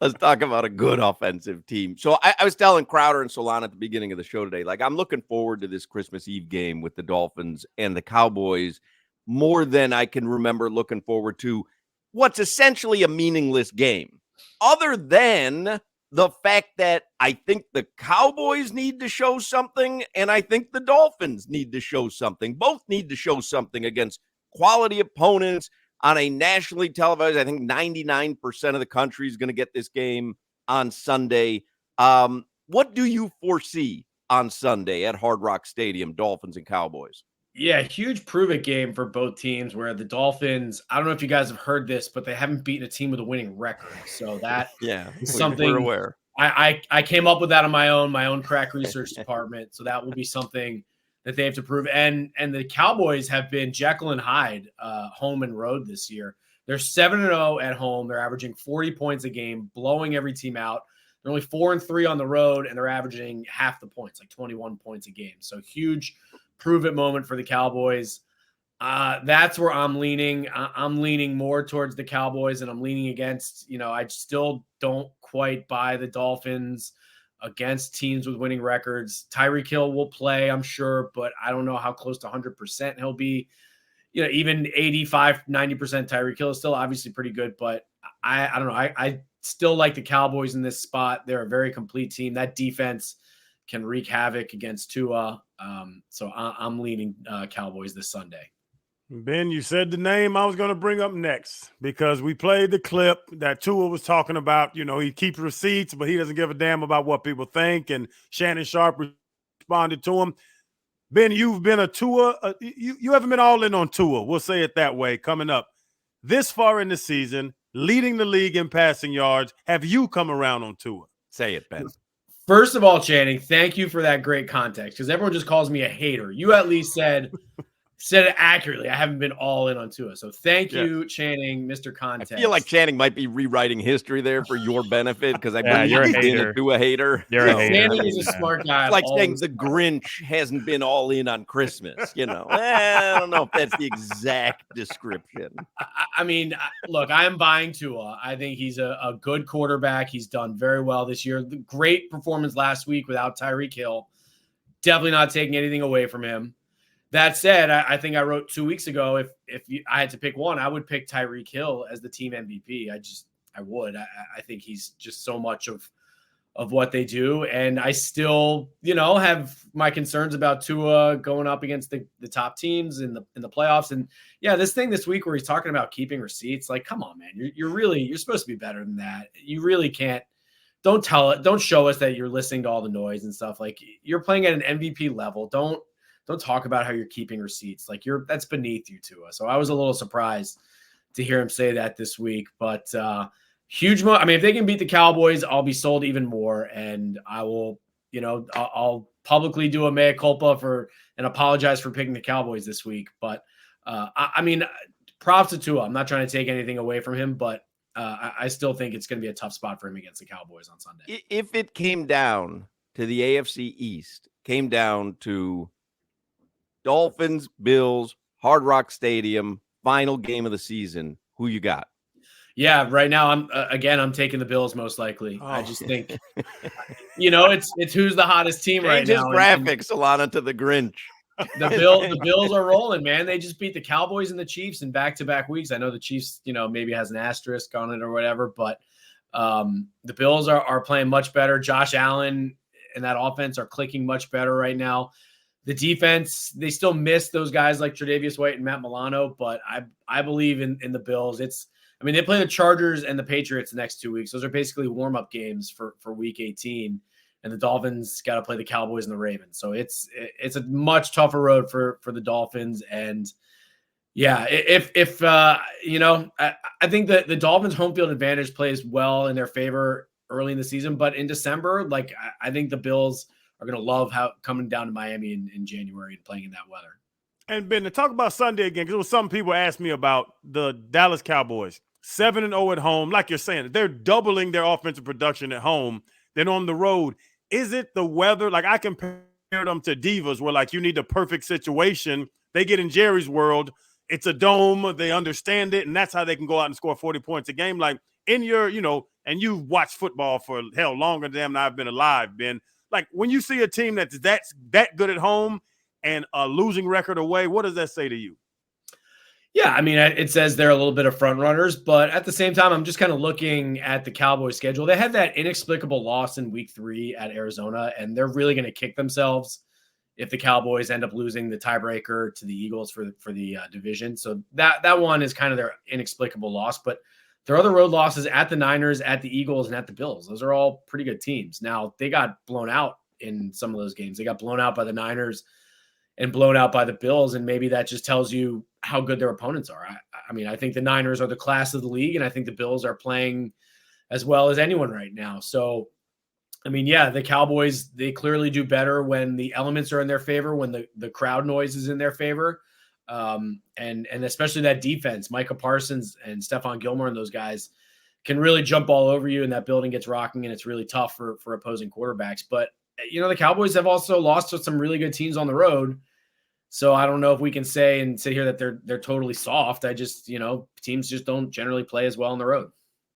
Let's talk about a good offensive team. So I was telling Crowder and Solana at the beginning of the show today, like I'm looking forward to this Christmas Eve game with the Dolphins and the Cowboys more than I can remember looking forward to what's essentially a meaningless game. Other than the fact that I think the Cowboys need to show something and I think the Dolphins need to show something. Both need to show something against quality opponents on a nationally televised. I think 99% of the country is going to get this game on Sunday. What do you foresee on Sunday at Hard Rock Stadium, Dolphins and Cowboys? Yeah, huge prove-it game for both teams where the Dolphins, I don't know if you guys have heard this, but they haven't beaten a team with a winning record. So that is something we're aware. I came up with that on my own crack research department. So that will be something that they have to prove. And the Cowboys have been Jekyll and Hyde home and road this year. They're 7-0 at home. They're averaging 40 points a game, blowing every team out. They're only 4-3 on the road, and they're averaging half the points, like 21 points a game. So huge prove-it moment for the Cowboys. That's where I'm leaning. I'm leaning more towards the Cowboys, and I'm leaning against, I still don't quite buy the Dolphins against teams with winning records. Tyreek Hill will play, I'm sure, but I don't know how close to 100% he'll be. Even 85, 90% Tyreek Hill is still obviously pretty good, but I don't know. I still like the Cowboys in this spot. They're a very complete team. That defense can wreak havoc against Tua. So I'm leaning Cowboys this Sunday. Ben, you said the name I was going to bring up next because we played the clip that Tua was talking about. He keeps receipts, but he doesn't give a damn about what people think. And Shannon Sharp responded to him. Ben, you've been a Tua. You haven't been all in on Tua. We'll say it that way. Coming up this far in the season, leading the league in passing yards. Have you come around on Tua? Say it, Ben. First of all, Channing, thank you for that great context because everyone just calls me a hater. You at least said it accurately. I haven't been all in on Tua. So thank you, Channing, Mr. Context. I feel like Channing might be rewriting history there for your benefit because I believe you've been a Tua hater. You're a hater. Channing is a smart guy. It's like saying the Grinch hasn't been all in on Christmas. I don't know if that's the exact description. I mean, look, I am buying Tua. I think he's a good quarterback. He's done very well this year. The great performance last week without Tyreek Hill. Definitely not taking anything away from him. That said, I think I wrote 2 weeks ago, if I had to pick one, I would pick Tyreek Hill as the team MVP. I would. I think he's just so much of what they do. And I still, have my concerns about Tua going up against the top teams in the playoffs. And yeah, this thing this week where he's talking about keeping receipts, like, come on, man, you're supposed to be better than that. You really can't. Don't show us that you're listening to all the noise and stuff. Like, you're playing at an MVP level. Don't talk about how you're keeping receipts. Like, that's beneath you, Tua. So I was a little surprised to hear him say that this week, but huge. If they can beat the Cowboys, I'll be sold even more. And I will, I'll publicly do a mea culpa and apologize for picking the Cowboys this week. But props to Tua. I'm not trying to take anything away from him, but I still think it's going to be a tough spot for him against the Cowboys on Sunday. If it came down to the AFC East, came down to Dolphins, Bills, Hard Rock Stadium, final game of the season, who you got? Yeah, right now I'm taking the Bills most likely. I just think, it's who's the hottest team right now. Graphics, Alana, to the Grinch. The Bills are rolling, man. They just beat the Cowboys and the Chiefs in back-to-back weeks. I know the Chiefs, maybe has an asterisk on it or whatever, but the Bills are playing much better. Josh Allen and that offense are clicking much better right now. The defense, they still miss those guys like Tre'Davious White and Matt Milano, but I believe in the Bills. They play the Chargers and the Patriots the next 2 weeks. Those are basically warm-up games for Week 18, and the Dolphins got to play the Cowboys and the Ravens. So it's a much tougher road for the Dolphins. And yeah, I think that the Dolphins' home field advantage plays well in their favor early in the season, but in December, I think the Bills are going to love coming down to Miami in January and playing in that weather. And Ben, to talk about Sunday again, because some people asked me about the Dallas Cowboys, 7-0 at home. Like you're saying, they're doubling their offensive production at home. Then on the road, is it the weather? Like, I compare them to Divas where, you need the perfect situation. They get in Jerry's world. It's a dome. They understand it, and that's how they can go out and score 40 points a game. Like, in your, and you've watched football for hell longer than I've been alive, Ben. Like when you see a team that's that good at home and a losing record away, what does that say to you? Yeah, I mean, it says they're a little bit of front runners, but at the same time, I'm just kind of looking at the Cowboys schedule. They had that inexplicable loss in week 3 at Arizona, and they're really going to kick themselves if the Cowboys end up losing the tiebreaker to the Eagles for the division. So that one is kind of their inexplicable loss, but their other road losses at the Niners, at the Eagles, and at the Bills, those are all pretty good teams. Now, they got blown out in some of those games. They got blown out by the Niners and blown out by the Bills, and maybe that just tells you how good their opponents are. I mean, I think the Niners are the class of the league, and I think the Bills are playing as well as anyone right now. So, I mean, yeah, the Cowboys, they clearly do better when the elements are in their favor, when the crowd noise is in their favor. And especially that defense, Micah Parsons and Stephon Gilmore and those guys can really jump all over you, and that building gets rocking, and it's really tough for opposing quarterbacks. But, you know, the Cowboys have also lost to some really good teams on the road. So I don't know if we can say and sit here that they're totally soft. I just, you know, teams just don't generally play as well on the road.